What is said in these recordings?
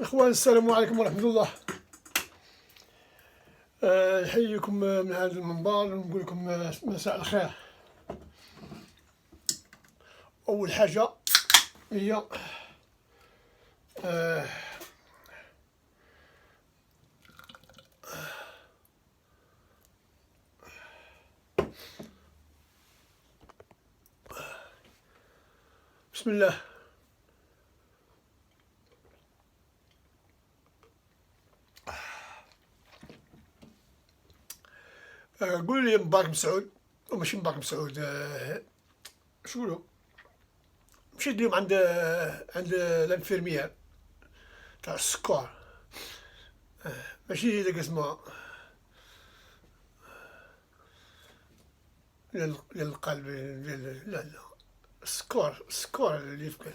اخوان، السلام عليكم ورحمة الله. نحييكم من هذا المنبر ونقول لكم مساء الخير. أول حاجة هي آه، بسم الله. قول لي مبارك مسعود، وماشي مبارك مسعود، شو مشيت اليوم عند الانفيرميير تاع السكر، ماشي داك اسمها للقلب، لا لا، السكر اللي في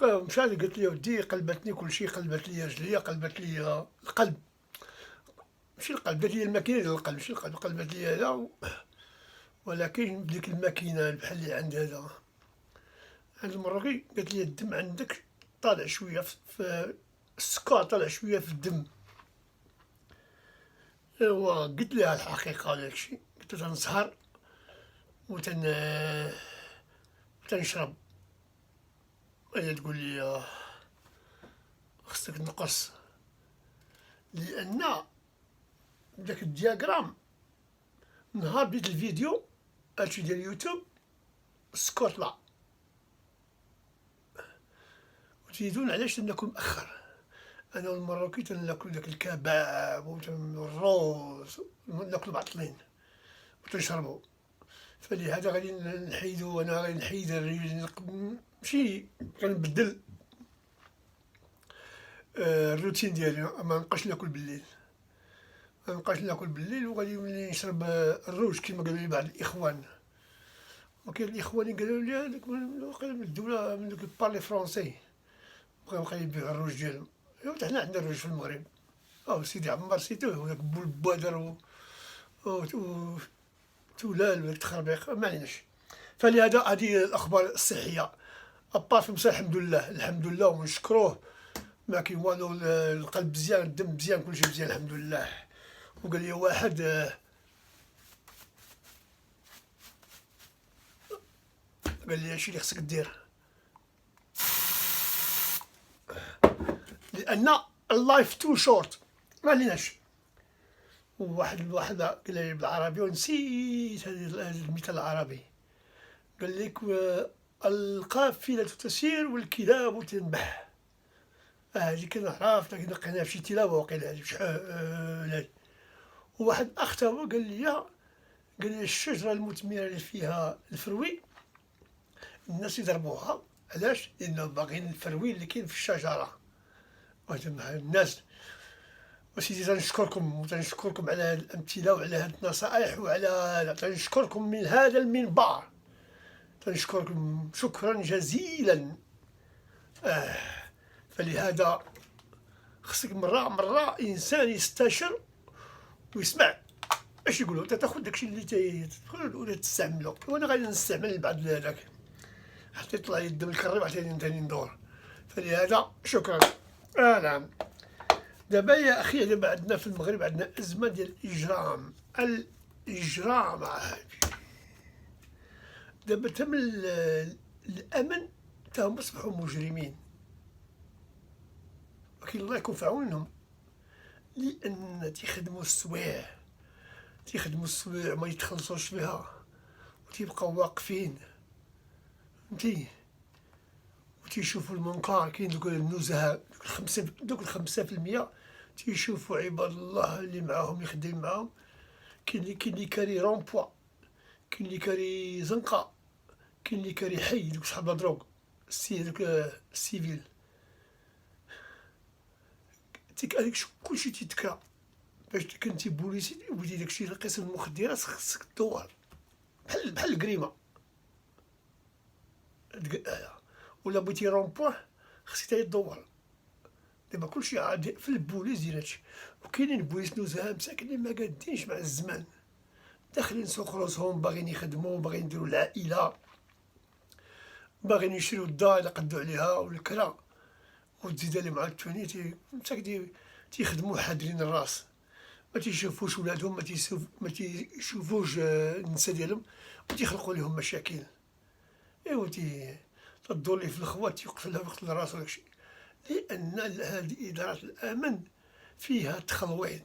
مشى لي، قالت لي ودي قلبتني كل شيء، قلبت لي رجليا، قلبت لي القلب، ماشي القلب، دات لي الماكينه ديال القلب، ماشي القلب، قلبت لي هذا. ولكن بديك الماكينه بحال اللي عند هذا، عند المراكي، قالت لي الدم عندك طالع شويه في السكر، طالع شويه في الدم. ايوا قلت لها الحقيقه داكشي، قلت لها تنسهر وتنشرب. هي تقول لي خصك تنقص، لان داك الدياغرام نهار بديت الفيديو هادشي ديال اليوتيوب السكر طلع، وتزيدون علاش تناكل مأخر. انا والمراكي تناكل داك الكباب والروز، ناكلو معطلين وتنشربو. فلهذا غادي نحيدو، انا غادي نحيد ماشي غنبدل الروتين ديالي، ما نبقاش ناكل بالليل، ما نبقاش ناكل بالليل، وغادي نولي نشرب الروج كما قالوا لي بعض الاخوان. وكاين الاخوان اللي قالوا لي هذاك من الدوله، من دوك بارلي فرونسي، بقاو يبيعوا الروج ديالهم. ايوا حتى حنا عندنا الروج في المغرب، سيدي عمار سيتوه، وداك بوادر تولال وداك التخربيق، ما عليناش. فلهذا هذه الاخبار الصحيه. ابار في مساء الحمد لله، الحمد لله ونشكروه، ما كاين والو، القلب مزيان، الدم مزيان، كلشي مزيان الحمد لله. وقال لي واحد قال لي هادشي اللي خصك دير، لان اللايف تو شورت، ما عليناش. واحد قال لي بالعربي ونسيت هذا المثال العربي، قال لك القافلة تسير والكلاب تنبح. هذه كنعرف، لكن لقيناها في شي تلاوة وقيلا هذه بشحال هذه. وواحد أخ تا هو قال لي الشجرة المثمرة اللي فيها الفروي الناس يضربوها، علاش؟ لأنه باغيين الفروي اللي كاين في الشجرة. الناس، وسيدي تنشكركم على هذه الأمثلة وعلى هذه النصائح وعلى تنشكركم من هذا المنبر، تنشكركم شكرا جزيلا. فلهذا خصك مرة إنسان يستشر ويسمع اش يقولوا، تاخذ داكشي اللي تدخل ولا تستعملو. وانا غادي نستعمل بعد هذاك حتى يطلع لي الدم الكري وحتى ثاني ندور. فلهذا شكرا. نعم. دابا يا اخي، دابا عندنا في المغرب عندنا ازمه ديال الاجرام دابا تم الامن تاهم اصبحوا مجرمين، ولكن الله يكون في عونهم، لان تيخدموا السوايع ما يتخلصوش فيها، وتيبقاو واقفين فهمتي، وتيشوفوا المنكر. كاين دوك النزهاء، دوك 5% تيشوفوا عباد الله اللي معاهم يخدم معاهم. كاين اللي كاري رومبوا، كاين اللي كاري زنقه، كاين اللي كاري حي، دوك صحاب لا دروغ، دوك السيفيل، هذاك كلشي تيتكرا. باش كنتي بوليسي وليتي داكشي قسم المخدرات، خصك تدور بحال الكريمه، ولا بغيتي رومبوان خصك حتى تدور. دابا كلشي عاد في البوليس ديال هادشي. وكاينين بوليس نزهه مساكنين ما قادينش مع الزمان، داخلين سوق راسهم، باغيين يخدموا، باغيين يديروا العائله، باغيين يشريو الدار الا قدو عليها والكرا. وتزيد عليهم عاوتاني تيخدموا حاضرين الراس، ما تيشوفوش ولادهم، ما تيشوفوش النساء ديالهم، وتيخلقوا لهم مشاكل. ايوا تدور ليه في الخوات تيقتلها ويقتل راسو داكشي، لأن هذه إدارة الأمن فيها تخلويض.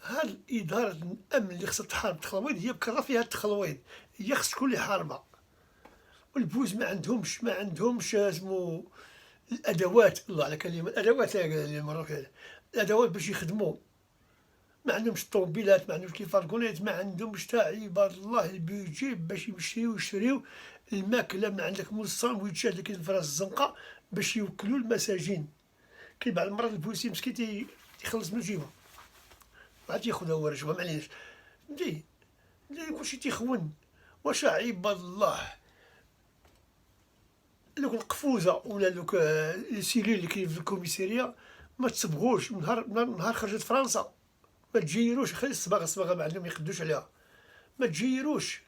هاد إدارة الأمن اللي خصها تحارب التخلويض هي بكرة فيها التخلويض، هي خص تكون اللي حاربة. والبوليس ما عندهمش اسمو الأدوات، الله على كلمة الأدوات اللي مرة كذا، الأدوات باش يخدموا. ما عندهمش الطوموبيلات، ما عندهمش الفارغونيت، ما عندهمش تاع عباد الله البيجي باش يشريو الماكله من عندك مول الساندويتشات اللي كاين في راس الزنقه باش يوكلوا المساجين. كاين بعض المرات البوليسي مسكين تيخلص من جيبه، عاد تياخذها هو رشوه معليش، فهمتي، كلشي تيخون. واش عباد الله دوك القفوزه ولا دوك السيلول اللي كاين في الكوميساريه ما تصبغوش. نهار خرجت فرنسا ما تجيروش، خلي الصباغه ما عندهم يقدوش عليها، ما تجيروش.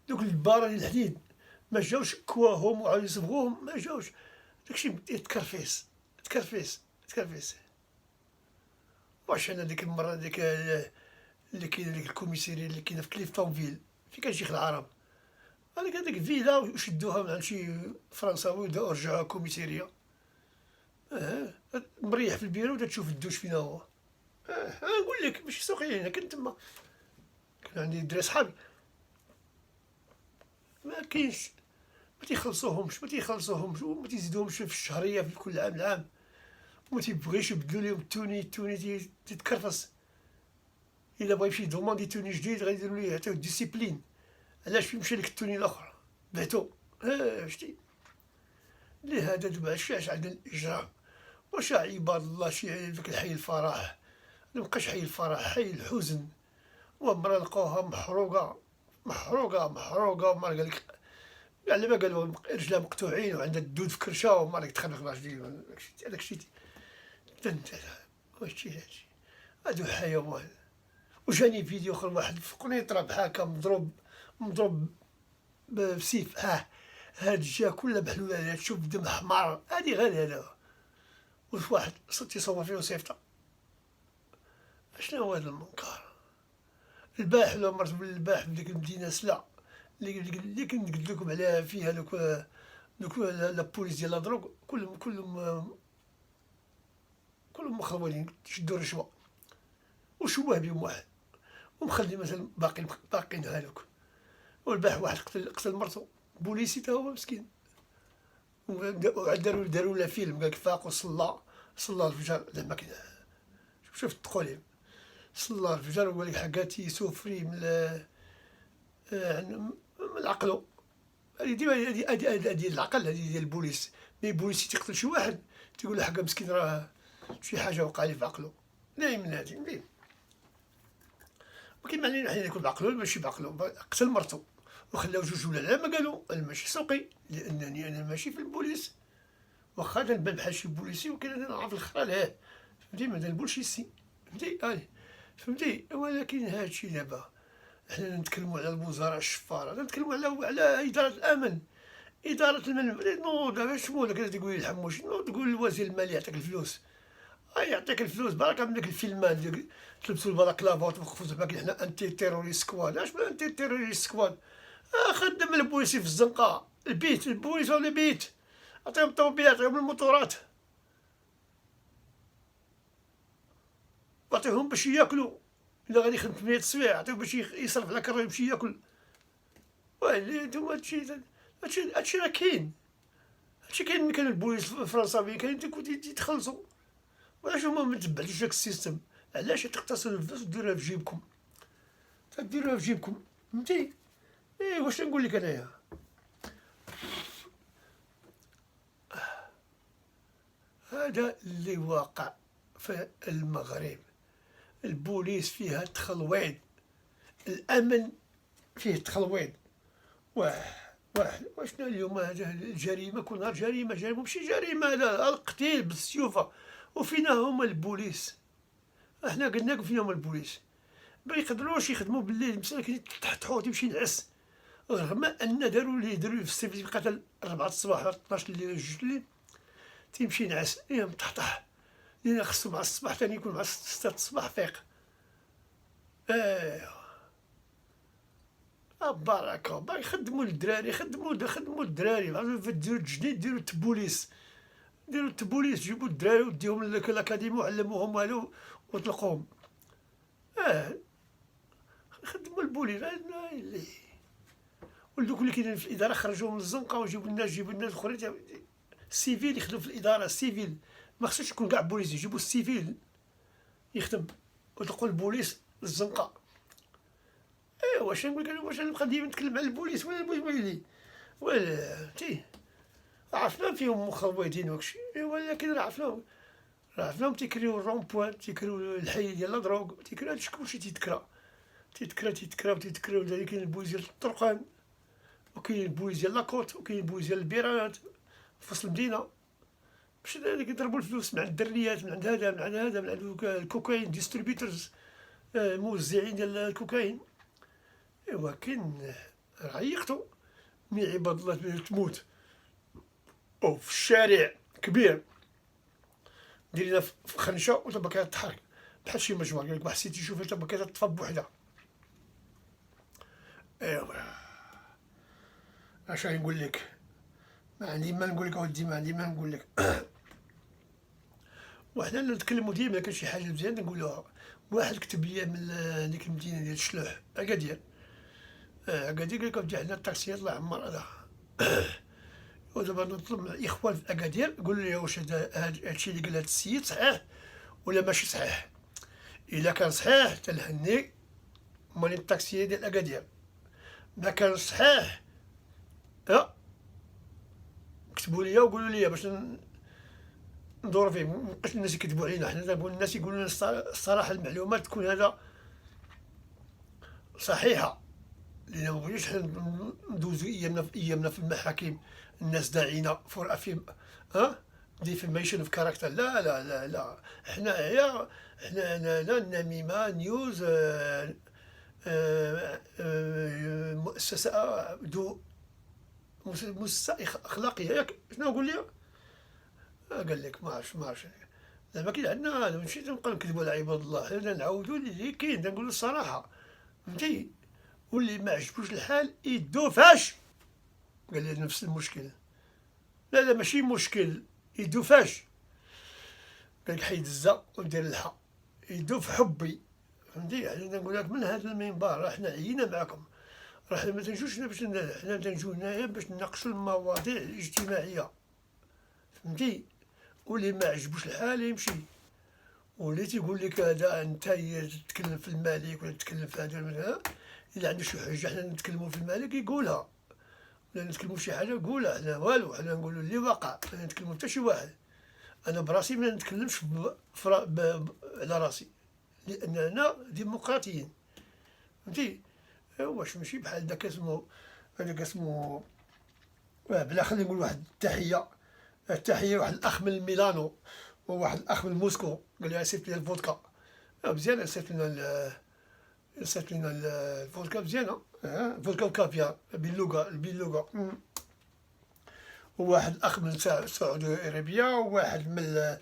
دوك الباران الحديد ما جاوش كواهم وعاودوا يصبغوهم، ما جاوش. داكشي تكرفيس. واش انا ديك المره اللي كاينه ديك الكوميساريه اللي كاينه في كليفتونفيل فين كان شيخ العرب، هذيك فيلا وشدوها من عند شي فرنساوي ورجعوها كوميساريه. مريح في البيرو تشوف الدوش فينا هو. نقول لك ماشي سوقي، انا كنت تما، كان عندي دري صحابي ما كاينش، ما تيخلصوهمش وما تيزيدوهمش في الشهريه في كل عام، وما تيبغيش يبدلوا لهم التوني تيتكرفس. الا بغا يمشي يدوموندي توني جديد غيديروا ليه عطيوه ديسيبلين. علاش يمشي لك التوني الاخر بعتو؟ شتي لهذا دابا علاش عندنا الاجرام. واش عباد الله شي داك الحي الفرح، مبقاش حي الفرح، حي الحزن. ومرا لقاوها محروقه وما قالك على ما قالوا رجلها مقطوعين وعندها الدود في كرشه وما راك تخنق داكشي واش هادشي، هادو حيوان. وجاني فيديو اخر واحد في قنيطره بحال هكا مضروب بسيف، هاد الجهه كلها محلوله، تشوف دم حمار، هادي غير هذا. واحد تيصور فيه وصيفطها. اشنو هو هذا المنكر؟ البارح ولا مرت بالبارح في ديك المدينه سلا اللي كنت قلت لكم عليها، فيها دوك لابوليس ديال لا دروغ كلهم مخربين تشدوا رشوه وشواه بهم واحد ومخلي مثلا باقيين هذوك. والبارح واحد قتل مرتو بوليسي تا هو مسكين، داروا له فيلم قالك فاق وصلى الفجر. زعما كذا شفت التقوليم، صلى الفجر وقال لك حقات يسوفري من عقلو. هذه ديما هذه العقل، هذه ديال البوليس. مي البوليس تيقتل شي واحد تيقول له حقا مسكين راه شي حاجه وقع ليه في عقلو. دايما هادي مليح، ولكن معنى حنا يكون بعقلو ماشي بعقلو. قتل مرتو وخلاو جوج ولا ما قالوا انا ماشي سوقي لانني انا ماشي في البوليس، واخا كنبان بحال شي بوليسي ولكن انا نعرف الخرا فهمتي، مادام بولشيسي فهمتي. فهمتي. ولكن هادشي دابا حنا نتكلموا على الوزاره الشفاره، نتكلموا على اداره الامن. اداره المال نو دابا شمو داك اللي تقول الحموش، نو تقول الوزير المالي يعطيك الفلوس، يعطيك الفلوس بركه من داك الفيلمان اللي تلبسوا البلاكلافا وتوقفوا زعما حنا انتي تيروريست سكواد. اش من انتي تيروريست سكواد؟ خدم البوليسي في الزنقه، البوليس ولا البيت، عطيهم الطوموبيلات، عطيهم الموتورات، وعطيهم باش ياكلوا. الا غادي يخدم 8 سوايع عطيوه باش يصرف على كرا يمشي ياكل. هادشي راه كاين، هادشي كاين. ملي كان البوليس الفرنساوي كاين تيتخلصوا. وعلاش هما ما تبعتوش داك السيستم؟ علاش تقتصروا الفلوس وديروها في جيبكم؟ تديروها في جيبكم فهمتي. واش نقول لك انايا، هذا اللي واقع في المغرب. البوليس فيها تخلويض، الامن فيه تخلويض. واشنا اليوم هذا الجريمه كل نهار جريمه ماشي جريمه، لا القتيل بالسيوفه. وفينا هما البوليس؟ احنا قلنا لكم فينا هما البوليس. ما يقدروش يخدموا بالليل، مساكين تحت حوت يمشي ينعس، رغم ان داروا ليه في السيرفيس قتل 4 الصباح ولا 12 الليل 2 الليل تيمشي ينعس مطحطح، لأن خصو مع الصباح تاني يكون مع 6 الصباح فيق. بركة يخدموا الدراري، يخدموا الدراري، ديروا التجنيد، ديروا التبوليس، جيبوا الدراري وديهم للأكاديمي وعلموهم والو وطلقوهم. خدموا البوليس اللي ولدوك اللي كاينين في الإدارة خرجوهم من الزنقة وجيبوا الناس أخرين السيفيل يخدم في الإدارة. السيفيل ما خصوش يكون كاع بوليس، يجيبوا السيفيل يخدم ويطلقوا البوليس للزنقة. واش نقول لك، واش نبقى ديما نتكلم على البوليس ولا البوليس ويلي ولا عرفنا فيهم مخوضين وكشي، ولكن عرفناهم تيكريو الرون بوان، تيكريو الحي ديال لاضروغ، تيكريو هادشي كلشي تيتكرا، وكاين البوليس ديال الطرقان، وكاين البوليس ديال لاكوت، وكاين البوليس ديال البيرانات في وسط المدينة، باش كيضربوا الفلوس من عند الدريات، من عند هذا من عند الكوكايين ديستريبيوترز، موزعين ديال الكوكايين. كاين عيقتو مي عباد الله تموت او في الشارع كبير ديرينا في خنشه ودابا كتحرك بحال شي مجموعه، قالك واحد السيد يشوفها دابا كتطفى بوحدها. اش نقول لك، ما عندي ما نقول لك اودي، ما عندي ما نقول لك. وحنا نتكلموا ديما كان شي حاجه مزيانه نقولوها. واحد كتب لي من ديك المدينه ديال الشلوح اكادير، قال لك اودي حنا الطاكسيات الله يعمر هذا. ودابا نطلب من الاخوان في اكادير قول لي واش هادشي اللي قال هاد السيد صحيح ولا ماشي صحيح. الا كان صحيح تنهني مالين الطاكسيات ديال اكادير، ما كان صحيح كتبوا لي وقولوا لي باش ندور فيه. مابقاش الناس يكذبوا علينا، حنا تنقول الناس يقولوا لنا الصراحه، المعلومات تكون هذا صحيحه، لان ما بغيناش حنا ندوزو ايامنا في المحاكم الناس داعينا فور افيم ديفيميشن اوف كاركتر. لا لا لا لا، حنا النميمه نيوز، مؤسسه مؤسسه اخلاقيه. ياك شنو نقول لي؟ قال لك ما عرفش زعما كاين عندنا هذا، ماشي تنبقى نكذبوا على عباد الله، حنا نعاودوا اللي كاين، تنقولوا الصراحه، فهمتي. واللي ما عجبوش الحال يدو فاش. قال لي نفس المشكل. لا ماشي مشكل، يدو فاش. قال لك حيد الزا ودير الحا، يدو في حبي، فهمتي. حنا نقول لك من هذا المنبر راه حنا عيينا معكم، راه حنا ما تنجوش هنا باش حنا تنجو هنايا باش نناقشوا المواضيع الاجتماعيه، فهمتي. واللي ما عجبوش الحال يمشي. واللي تيقول لك هذا انت تتكلم في الملك ولا تتكلم في هذا، الا عنده شي حاجه حنا نتكلموا في الملك يقولها، ولا نتكلموا في شي حاجه نقولها. حنا والو، حنا نقولوا اللي وقع، ما نتكلموا حتى شي واحد. انا براسي ما نتكلمش على راسي، لاننا ديمقراطيين، فهمتي. واش ماشي بحال داك اسمه بلا خلينا نقول واحد التحيه واحد الاخ من ميلانو وواحد الاخ من موسكو، قال لي سيت لي الفودكا مزيانه، سيت لنا الفودكا مزيانه، فودكا وكافيار باللغه. وواحد الاخ من السعوديه العربيه، وواحد من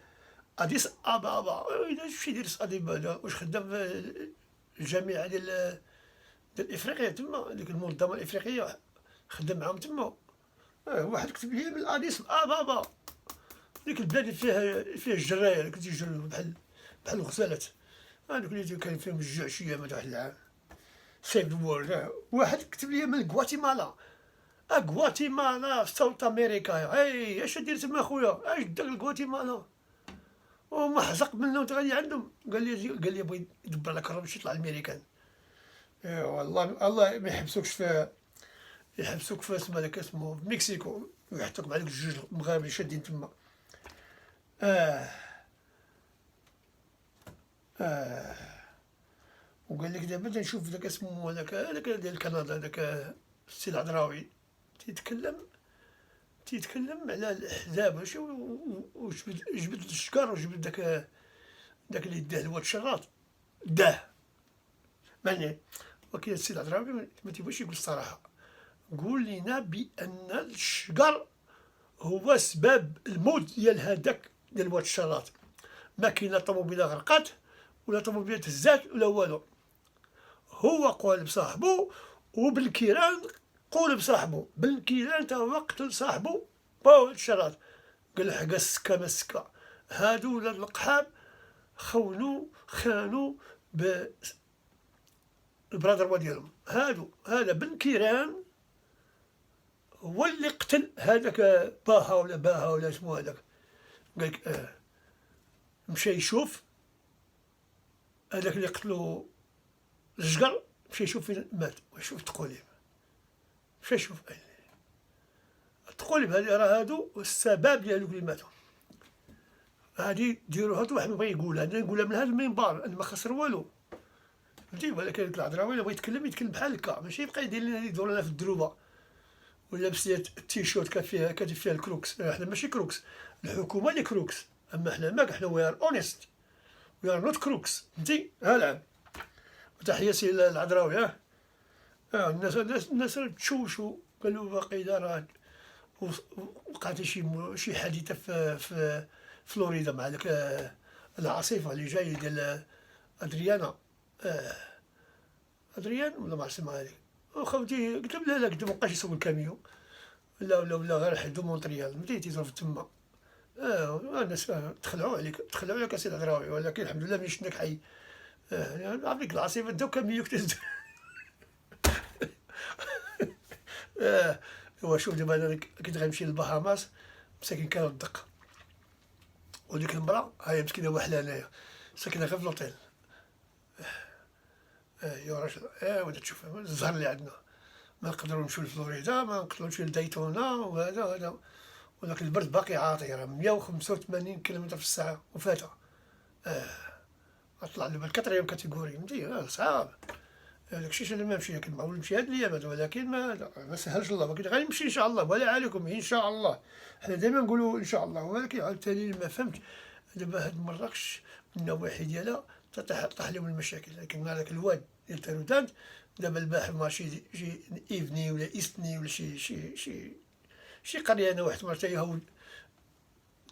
اديس ابابا. الا شي يدير ابابا واش خدام في الجامعه ديال افريقيا تما، ديك المنظمه الافريقيه خدام معاهم تما. واحد كتب لي من اديس ابابا، ديك البلاد اللي فيها الجرايه اللي كنتي يجروا بحال الغزالات، هذوك اللي كان فيهم الجوع شي ايامات واحد العام. سيف وورد. واحد كتب لي من غواتيمالا، غواتيمالا في ساوث امريكا. اش دير تما خويا؟ اش داك غواتيمالا؟ ومحزق منه وتغني عندهم. قال لي بغي يدبر لك الرب يطلع الميريكان. والله الله ما يحبسوك في اسمه داك اسمه في مكسيكو، ويحطوك مع ديك الجوج مغاربه شادين تما. وقال لك دابا تنشوف داك اسمه هذاك ديال كندا، داك السي العذراوي تيتكلم على الاحزاب وجبد الشكر، وجبد داك اللي داه الواد الشراط داه معني. ولكن السي العذراوي ما تيبغيش يقول الصراحه. قول لينا بان الشجر هو سبب الموت ديال هذاك ديال واد الشراط. ما كاين لا طوموبيله غرقات ولا طوموبيله تهزات ولا والو. هو قال بصاحبو، وبالكيران قول بصاحبو، بالكيران تا هو قتل صاحبو واد الشراط. قال له حقا السكه ما السكه. هادو ولاد القحاب خانوا البرادر ديالهم. هذا بن كيران هو اللي قتل هذاك باها ولا اسمو هذاك. قالك مشى يشوف هذاك اللي قتلو الجقر، مشى يشوف فين مات ويشوف التقوليب. مشى يشوف التقوليب هذه راه هادو السبب ديال اللي ماتوا. هادي ديروها واحد ما بغى يقولها، انا نقولها من هذا المنبر، انا ما خسر والو فهمتي. ولكن الهضره الا بغى يتكلم بحال هكا، ماشي يبقى يدير لنا يدور لنا في الدروبه ولا لابس التيشيرت كاتب فيها الكروكس. حنا ماشي كروكس، الحكومه اللي كروكس، اما حنا ماك، حنا وي ار اونست، وي ار نوت كروكس فهمتي. العب. وتحيه سي العذراوي. الناس تشوشوا، قالوا باقي راه وقعت شي حادثه في فلوريدا مع داك العاصفه اللي جايه ديال ادريان ولا ما عرفتش اسمها هذيك. وخوتي قلت لهم لا قلت مابقاش يسوق الكاميون، ولا غير حدو مونتريال فهمتي تيضرب تما. الناس تخلعوا عليك اسيدي العذراوي. ولكن الحمد لله ملي شفناك حي. نعرف ديك العاصفه داو كاميون هو شوف دابا انا كنت غنمشي للبهاماس، مساكن كانوا الدق، وديك المرا هاهي مسكينه وحله هنايا ساكنه غير في لوطيل. يا راجل ودا تشوف الزهر اللي عندنا، ما نقدروا نمشيو لفلوريدا، ما نقدروا نمشيو لدايتونا وهذا ولكن البرد باقي عاطي، راه 185 كيلومتر في الساعه وفاتها. طلع دابا الكاتريام كاتيجوري فهمتي. صعاب داكشي اللي ما مشي، لكن معول نمشي هاد الايامات، ولكن ما سهلش الله. ولكن غنمشي ان شاء الله، ولا عليكم ان شاء الله. حنا دائما نقولوا ان شاء الله، ولكن عاوتاني ما فهمتش دابا هاد مراكش من النواحي ديالها طاح لهم المشاكل. لكن هذاك الواد ديال تارودانت دابا الباحث ماشي شي ايفني ولا ايستني ولا شي قريه انا واحد مرة يهود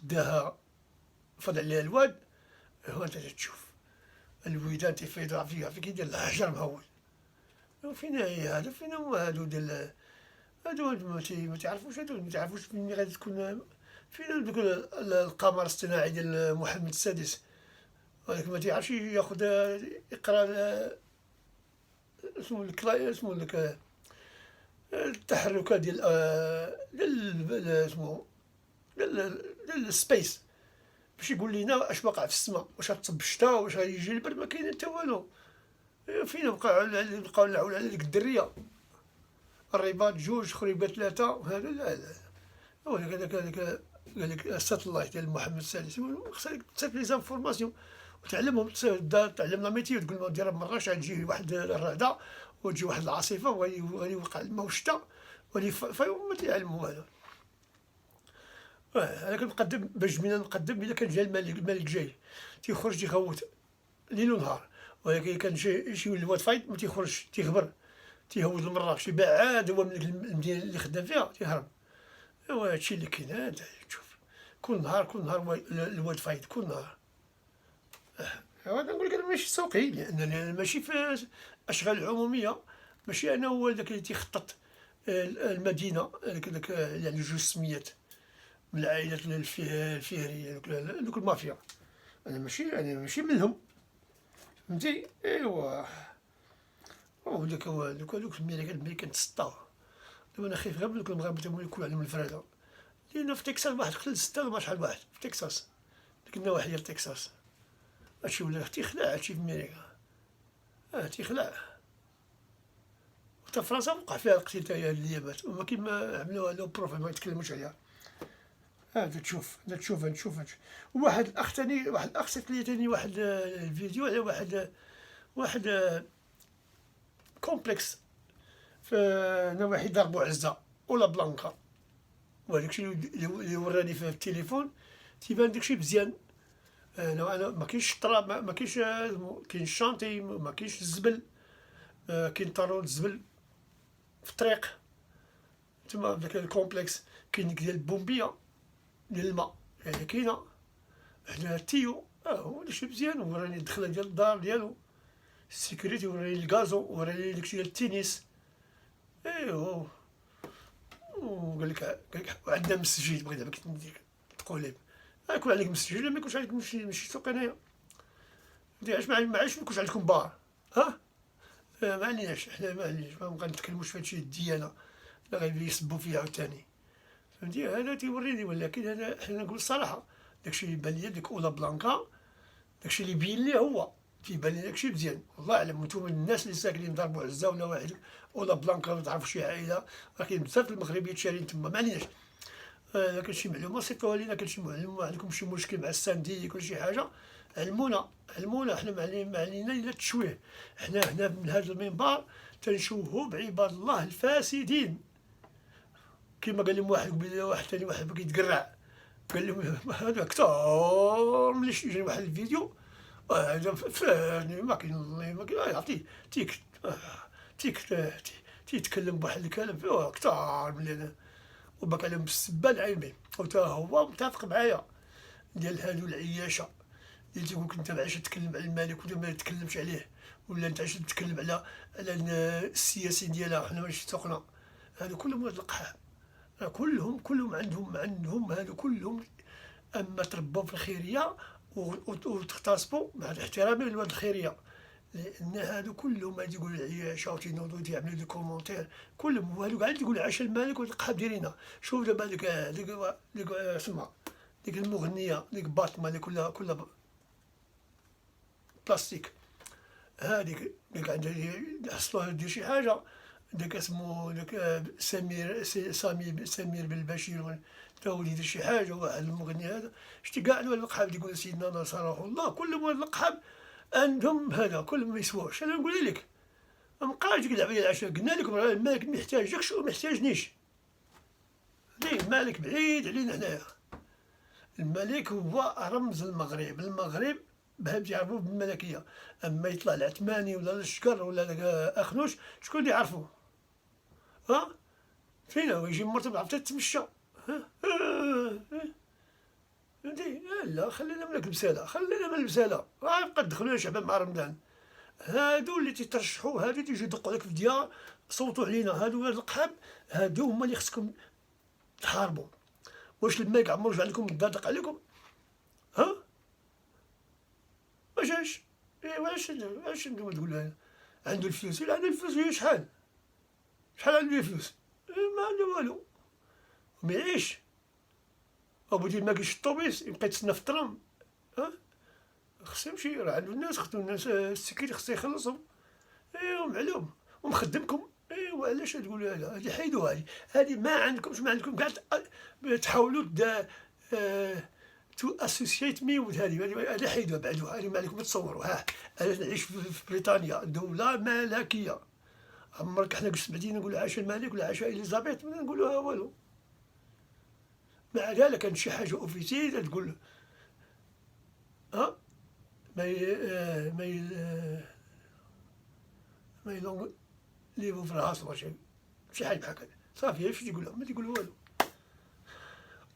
داها فضل عليها الواد. هو انت تشوف الويدان تيفيضوا فيها في كي ديال الحجر مهول. فين هي هذا؟ فين هما هادو ديال هادو ما تعرفوش، هادو ما تعرفوش فين غادي تكون، فين دوك القمر الاصطناعي ديال محمد السادس. ولكن ما تيعرفش ياخذ يقرا اسمو داك التحركات ديال اسمو ديال السبيس، باش يقول لينا اش واقع في السماء، واش غتصب الشتا، واش غيجي البرد. ما كاين حتى والو. فين بقاو نلعبوا على ديك الدريه، الرباط 2 خريبات 3 وهذا. لا ولكن هذاك قال لك الساتلايت ديال محمد السادس خصك تصيفط لي زانفورماسيون وتعلمهم. تعلم لا ميتيو، تقول لهم دير مراكش غتجي واحد الرعده وتجي واحد العاصفه وغادي يوقع الماء والشتا فهما تيعلموا هذا. انا كنقدم باش جميله نقدم الا كان جا الملك جاي تيخرج تيخوت ليل ونهار. ولكن كان شي الواد فايت ما تيخرجش، تيغبر تيهود لمراكش، بعاد هو من المدينه اللي خدام فيها تيهرب. ايوا هادشي اللي كاين. انت تشوف كل نهار الواد فايت كل نهار. ايوا نقول لك انا ماشي سوقي، لان ماشي في اشغال عموميه، ماشي انا هو داك اللي تيخطط المدينه. داك يعني جوج سميات من العائلات الفهريه، دوك المافيا. انا ماشي منهم فهمتي. ايوا دوك الميريكان تسطاو. دابا انا خايف غير من دوك المغاربه تما يكون عليهم الفراده، لان في تكساس واحد قتل 6 ولا شحال واحد في تكساس، ديك النواحي ديال تكساس. هادشي ولا تيخلع هادشي في امريكا، تيخلع. حتى فرنسا وقع فيها القتيل تاع هاد الايامات، وما كيما عملوها لو بروفيل ما يتكلموش عليها. هذا تشوف واحد الاخ ثاني، واحد الاخ سيت لي ثاني واحد الفيديو على واحد كومبلكس في نواحي دار بوعزة ولا بلانكا. وهذاك الشيء اللي وراني في التليفون تيبان داكشي مزيان. انا ما كاينش الشطره، ما كاينش كاين الشانتي، ما كاينش الزبل، كاين طارون الزبل في الطريق تما في داك الكومبلكس كاين ديك ديال البومبيه ديال الماء، يعني كاينه حدا التيو، هو داكشي مزيان، وراني الدخله ديال الدار ديالو، السيكوريتي وراني الكازو، وراني داكشي ديال التنس، ايوا قال لك عندنا مسجد، بغيت دابا ديك التقوليب، يكون عليك مسجد ولا ما يكونش عليك ماشي سوق انايا، علاش ما يكونش عندكم بار، ها؟ ما عليناش، حنا ما عليناش، ما غنتكلموش في هادشي الديانه، لا غيولي يسبوا فيا عاوتاني، فهمتي؟ هذا تيوريني، ولكن انا حنا نقول الصراحه، داكشي اللي بان ليا ديك اولا بلانكا، داكشي اللي بين ليه هو تيبان لي داكشي مزيان، والله اعلم. نتوما الناس اللي ساكنين دار بوعزه ولا واحد اولا بلانكا ما تعرفوا شي عائله، راه كاين بزاف المغربيين شارين تما، ما عليناش. كان شي معلومه صيفطوها لينا، كان شي معلومه عندكم شي مشكل مع السانديك ولا شي حاجه، علمونا، حنا ما علينا الا التشويه، حنا هنا من هذا المنبر تنشوهوا بعباد الله الفاسدين، كما قال لهم واحد قبيله، واحد ثاني واحد بغى يتقرع، قال لهم هذا كثر ملي يجي واحد الفيديو، هذا فاني ما كاين الله ما كاين، يعطيه تيتكلم بواحد الكلام فيه كثر من انا، وباك عليهم بالسبه العيبين، وتا هو متفق معايا ديال هادو العياشه اللي تيقولك انت علاش تتكلم على الملك ولا ما تتكلمش عليه، ولا انت علاش تتكلم على السياسي ديالها، حنا ماشي سوقنا، هادو كلهم ولاد القحاب، كلهم عندهم هادو كلهم، اما تربوا في الخيريه وتغتصبوا مع احترامي للواد الخيريه، لان هادو كلهم ما تيقولوا العياشه وتينوضوا تيعملوا دي كومونتير، كلهم هادو كاع تيقولوا عاش الملك والقحاب ديالنا. شوف دابا ديك سما ديك المغنيه ديك باطمه اللي كلها بلاستيك، هذيك عندها حصلوها دير شي حاجه، داك اسمو داك سمير بالبشير، تا هو يدير شي حاجه، واحد المغني هذا، شتي كاع الوالد القحاب يقول سيدنا نصره الله، كلهم ولاد القحاب عندهم هذا، كلهم ما يسواوش. انا نقول لك ما بقاش تقلع عليا العشاء، قلنا لكم راه الملك ما يحتاجكش وما يحتاجنيش، ليه الملك بعيد علينا هنايا، الملك هو رمز المغرب، المغرب بهم يعرفوه بالملكيه، اما يطلع العثماني ولا الشكر ولا اخنوش، شكون اللي يعرفوه؟ ها؟ فين هو يجي مرتب عرفتها تتمشى، ها؟ فهمتي؟ لا خلينا من البساله، خلينا من البساله، غيبقى تدخلوا شعبان مع رمضان، هادو اللي تيترشحوا، هادو تيجيو يدقوا لك في الديار، صوتوا علينا، هادو ولاد القحاب، هادو هما اللي خصكم تحاربوا. واش الملك عمرو جا عندكم دق عليكم؟ ها؟ واش ايوا واش نتوما تقول عنده الفلوس؟ لا عنده الفلوس، هي شحال عنده الفلوس؟ ما عنده والو، وما يعيش، ابو ما كاينش الطوبيس يبقى يتسنى في الترام، ها؟ خصو يمشي، راه عندو الناس السكيت خصو يخلصهم، ايوا معلوم، ومخدمكم، ايوا علاش تقولوا هادي حيدوا، هادي ما عندكم كاع تحاولوا تو اسوسييت مي وذ هادي حيدوها بعدوها، هادي ما عليكم تصوروا، انا نعيش في بريطانيا، دولة ملكية، عمرك حنا سمعتينا نقولوا عاش الملك ولا عاش اليزابيث، ما نقولوها والو، مع ذلك كان شي حاجة اوفيسيل تقول ها ما يلونغ ليفو في الهاس ولا شي حاجة بحال هكا، صافي اش تيقولوا؟ ما تيقولوا والو.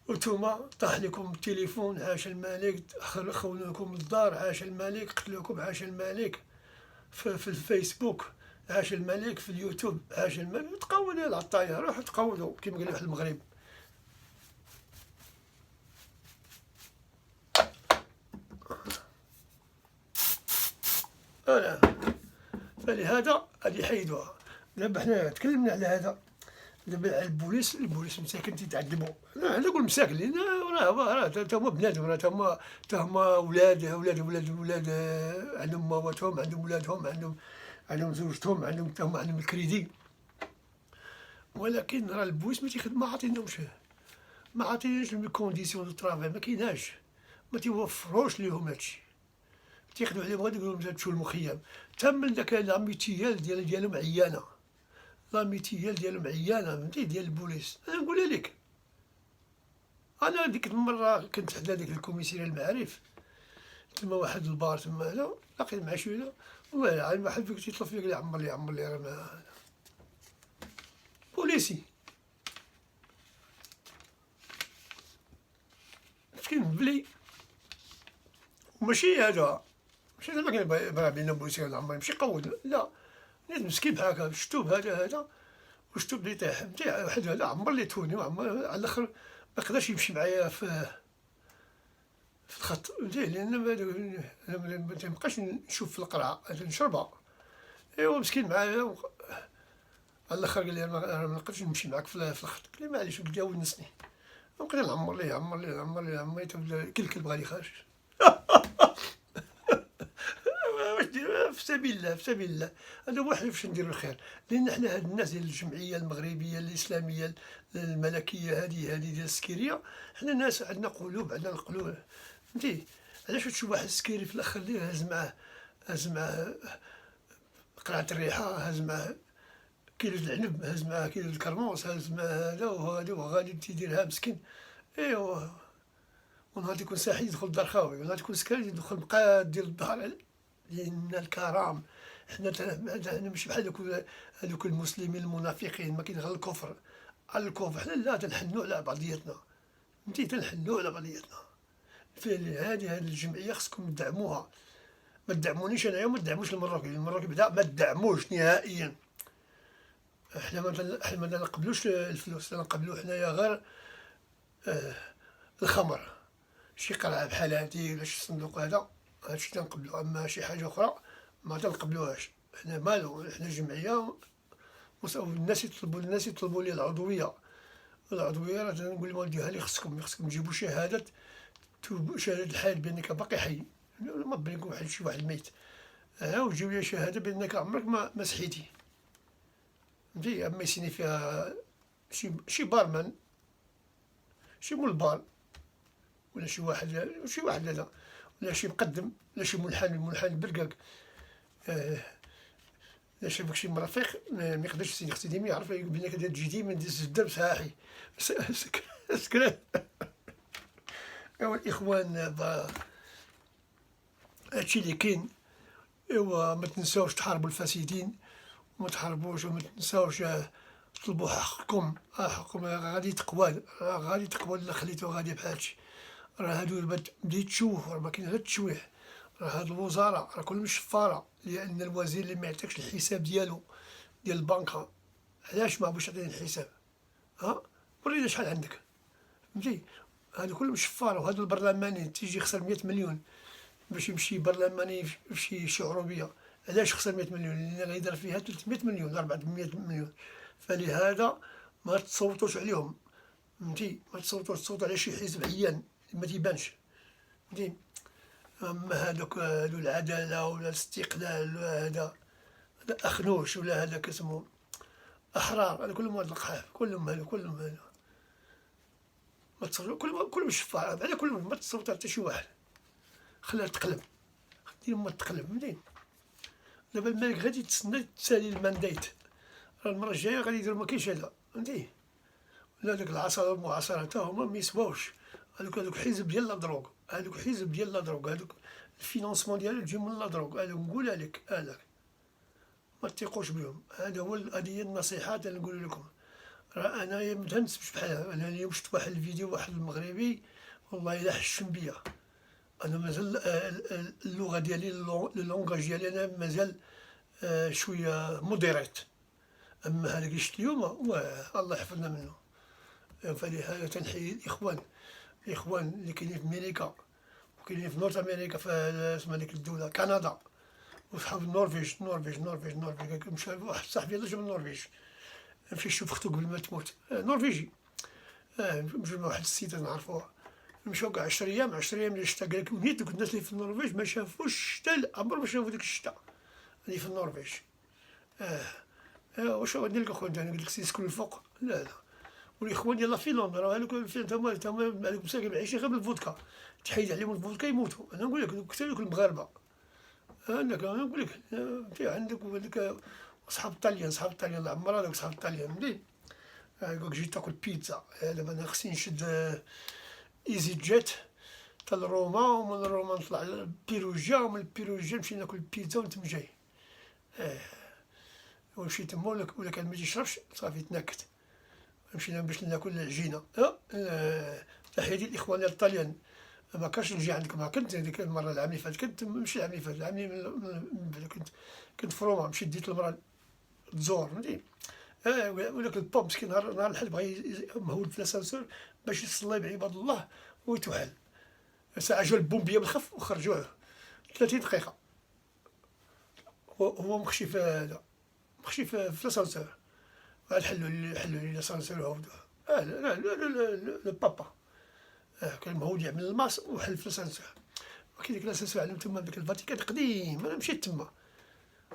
وانتوما طاح لكم التليفون عاش الملك، خونوكم الدار عاش الملك، قتلوكم عاش الملك، في الفيسبوك عاش الملك، في اليوتيوب عاش الملك، تقودوا العطايا، روحوا تقودوا كيما قال واحد المغرب. فلهذا غادي يحيدوها. دابا حنا تكلمنا على هذا، دابا على البوليس مساكن تيتعذبوا، انا نقول مساكن لان راه تا هما بنادم، راه تا هما ولاد عندهم مواتهم، عندهم ولادهم، عندهم زوجتهم، تا هما عندهم الكريدي، ولكن راه البوليس ما عاطيناش الكونديسيون دو طرافاي، ما كايناش، ما تيوفروش ليهم هادشي، تيخدموا عليهم غير يقولوا لهم تمشوا للمخيم، تم داك لاميتيال ديالهم عيانه، لاميتيال ديالهم عيانه، فهمتي، ديال البوليس. انا نقولها لك، انا ديك المره كنت حدا ديك الكوميسيريه المعارف تما، واحد البار تما هنا، لقيت مع شويه واحد فيك تيطلب فيك، عمر لي راه بوليسي، وماشي هذا، ماشي زعما كاين بلا بينا بوليسي ولا عمري ماشي قود، لا، ناس مسكين بحال هكا، الشتوب هذا والشتوب اللي يطيح، فهمتي، واحد هذا عمر لي توني وعمر على الاخر ما قدرش يمشي معايا في الخط، فهمتي، لان ما تنبقاش نشوف في القرعه نشربها. ايوا مسكين معايا على الاخر قال لي انا ما نقدرش نمشي معاك في الخط، قلت له معليش، قلت له ونسني، نبقى نعمر ليه كل كلب غادي خارج. واش دير في سبيل الله، في سبيل الله، هذا هو حنا باش نديرو الخير، لان حنا هاد الناس ديال الجمعيه المغربيه الاسلاميه الملكيه هذه ديال السكيريه، حنا ناس عندنا قلوب، عندنا القلوب، فهمتي. علاش تشوف واحد السكيري في الاخر الليل هز معاه قرعه الريحه، هز معاه كيلو العنب، هز معاه كيلو الكرموس، هز معاه هذا وهذا وغادي تيديرها مسكين. ايوا ونهار يكون ساحي يدخل الدار خاوي، ونهار يكون سكري يدخل مقاد ديال الدار، لأن الكرام حنا ماشي بحال هذوك المسلمين المنافقين، ما كاين غير الكفر، على الكفر حنا لا تنحنوا على بعضياتنا، فهمتي، تنحنوا على بعضياتنا. هذه الجمعيه خصكم تدعموها، ما تدعمونيش انايا وما تدعموش المراكب بدا ما تدعموش نهائيا. حنا ما نقبلوش الفلوس، نقبلو حنايا غير الخمر، شي قرعه بحال هادي ولا شي صندوق هادشي تنقبلو، اما شي حاجه اخرى ما تنقبلوهاش. حنا مالو، حنا جمعيه الناس يطلبوا لي العضويه راه تنقول لهم ودي هاني خصكم تجيبوا شهاده الحياه بانك باقي حي، ما بينك واحد شي واحد ميت، وتجيب لي شهاده بانك عمرك ما سحيتي، فهمتي. اما يسيني فيها شي بارمان، شي مول بار، ولا شي واحد هذا، ولا شي مقدم، ولا شي منحن برقاق، إلا شافك شي مرافق ما يقدرش سيدي خصو ديما يعرف بلي تجي ديما ديز الدرب صاحي سكران. ايوا الاخوان هادشي اللي كاين. ايوا ما تنساوش تحاربوا الفاسدين، وما تحاربوش وما تنساوش تطلبوا حقكم، حقكم غادي تقوى، غادي تقوى الا خليتو غادي بحال هادشي. راه هادو بديت تشوف، راه ما كاين غير التشويه، راه هاد الوزاره راه كلهم شفاره، لان الوزير اللي ما يعطيكش الحساب ديالو ديال البنكه، علاش ما باش يعطيني الحساب؟ ورينا شحال عندك، فهمتي. هادو كلهم شفاره، وهادو البرلماني تيجي يخسر 100 مليون باش يمشي برلماني في شي عروبيه، علاش خسر 100 مليون؟ لان غيدير فيها 300 مليون ولا 400 مليون، فلهذا ما تصوتوش عليهم، فهمتي، ما تصوتوا على شي حزب عيان ما تيبانش، فهمتي. اما هادو العداله ولا الاستقلال ولا هذا اخنوش ولا هذا كاسمو احرار، هذا كلهم هاد القحاف، كلهم هادو ما تصوتوا، كلهم شفاعة، بعدا كلهم ما تصوت حتى شي واحد، خليها تقلب، دير ما تقلب، فهمتي. دابا الملك غادي تسنى تسالي المانديت، راه المره الجايه غادي يديروا ما كاينش هذا، فهمتي. لا داك العصا والمعاصره حتى هما ما يسواوش، هذوك حزب ديال لا دروغ، هذوك الفينونسمون ديالو تجي من لا دروغ، هذوك نقولها لك هذاك ما تثقوش بهم، هذه هي النصيحات اللي نقول لكم. راه انايا ما تنسبش بحالها، انا اليوم شفت واحد الفيديو واحد المغربي والله الا حشم بيا، انا مازال اللغه ديالي اللونغاج ديالي انا مازال شويه موديريت، اما هذا اللي شفت اليوم الله يحفظنا منه. فلهذا تنحيي الاخوان اللي كاينين في امريكا وكاينين في نورث امريكا، في اسمها ديك الدوله كندا، وصحاب النرويج، مشى واحد صاحبي يلاه جا من النرويج، مشى يشوف اختو قبل ما تموت، نرويجي، مشى مع واحد السيده نعرفوها، مشاو كاع 10 ايام ديال الشتا، قال لك ونيت دوك الناس اللي في النرويج ما شافوش الشتا، عمرهم ما شافوا ديك الشتا اللي في النرويج. واش غادي لك اخويا، انا قلت لك يسكنوا الفوق، لا والاخوان ديال فنلندا راه هذوك تما هذوك مساكن عايشين غير بالفودكا، تحيد عليهم الفودكا يموتوا. انا نقول لك كثر دوك المغاربه، عندك انا نقول لك في عندك هذيك صحاب الطاليان الله عمر هذوك صحاب الطاليان ملي يقولك جيت تاكل بيتزا، دابا انا خصني نشد ايزي جيت حتى لروما، ومن روما نطلع لبيروجيا، ومن البيروجيا نمشي ناكل بيتزا ونتم جاي. ونمشي تما ولا كان ما يشربش صافي تنكت، مشينا باش ناكل العجينه. تحيه للاخوان الطاليان، ما كانش نجي عندكم. كنت هذيك المره العام اللي فات، كنت ماشي العام اللي فات، العام كنت في روما، مشيت ديت المراه تزور فهمتي. ولكن البوب مسكين نهار الحد بغا مهود في لاسانسور باش يصلي بعباد الله ويتوحل. ساعة جا البومبيه بالخف وخرجوه 30 دقيقة. هو مخشي في هذا، مخشي في لاسانسور. عاد حلوا لي لاسانسور وعاودوه. لو بابا كان مهود يعمل الماس وحل في لاسانسور. كي ديك لاسانسور عندهم تما ديك الفاتيكان قديم. انا مشيت تما،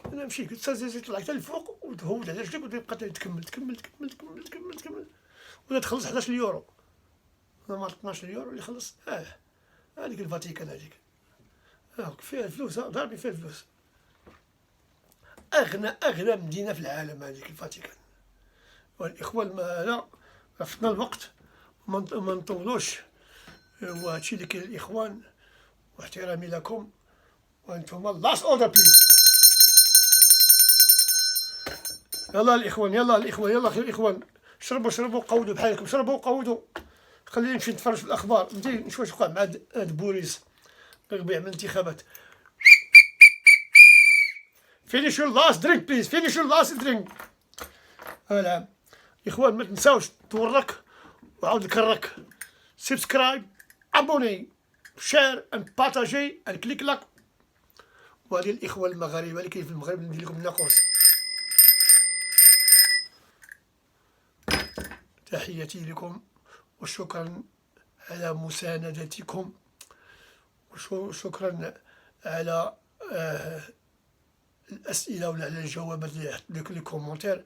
انا مشيت كنت طلع حتى الفوق وتهود على رجلك وتبقى تكمل ولا تخلص 11 يورو. انا 12 يورو اللي خلص. هذيك الفاتيكان هذيك فيها الفلوس، ضاربين فيها الفلوس. اغنى مدينه في العالم هذيك الفاتيكان. والاخوان لا رفضنا الوقت وما نطولوش. وهادشي اللي كاين الاخوان، واحترامي لكم. وانتم لاست اوردر بليز. يلا الاخوان، يلا الاخوان، شربوا قودوا بحالكم، شربوا قودوا. خليني نمشي نتفرج في الاخبار، نشوف واش وقع مع هاد بوريس غير يعمل انتخابات. finish your last drink please, finish your last drink. نعم اخوان، ما تنساوش تورك وعاود نكرك. سبسكرايب، ابوني، شير اند بارطاجي اند كليك لاك. وهذه الاخوه المغاربه اللي كاين في المغرب ندير لكم ناقوس. تحياتي لكم وشكرا على مساندتكم، وشكرا على الأسئلة ولا على الجوابات اللي حطيت لي كومونتير.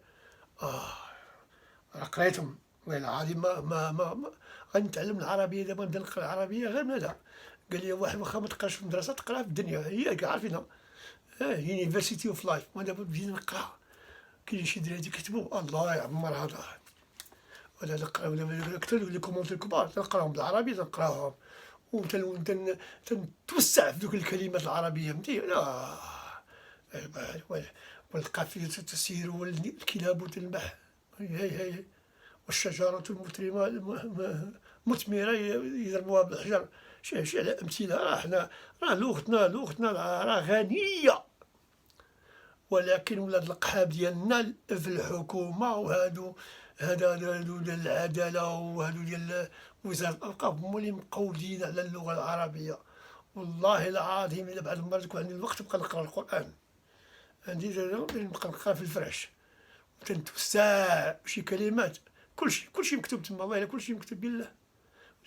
قريتهم والله العظيم. ما غنتعلم العربية دابا، نبدا نقرا العربية غير من هذا. قال لي واحد واخا ما تقراش في المدرسة تقراها في الدنيا، هي كاع عارفينها. يونيفرسيتي اوف لايف. ما دابا بدينا نقرا، كاين شي دراري كيكتبوا الله يعمر هذا. ولا نقرا ولا اكثر لي كومونتير كبار تنقراهم بالعربية، تنقراهم وتنتوسع في دوك الكلمات العربية فهمتي. لا والقافية تسير والكلاب تنبح، هي والشجرة مثمرة يضربوها بالحجر. شي على أمثلة. راه لغتنا راه غنية، ولكن ولاد القحاب ديالنا في الحكومة وهادو ديال العدالة وهادو ديال وزارة الأوقاف هما اللي مقودين على اللغة العربية. والله العظيم إلا بعد المرة يكون عندي الوقت نبقى نقرا القرآن. عندي نبقى نقرا في الفرش وتنتوسع شي كلمات. كلشي مكتوب تما، والله كلشي مكتوب بالله.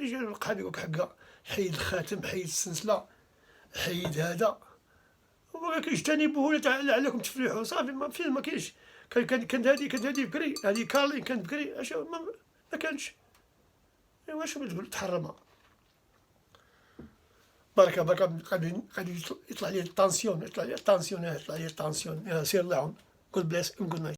رجال القحاب يقولك حقا حيد الخاتم، حيد السلسلة، حيد هذا، ولكن اجتنبوه لعلكم تفلحوا. صافي ما كاينش. كانت هذه بكري، هذه كارلي كانت بكري. ما كانش. ايوا واش تقول تحرمها. بركه غادي يطلع لي الطانسيون، يطلع لي الطانسيون. سير الله يعاون. God bless and good night.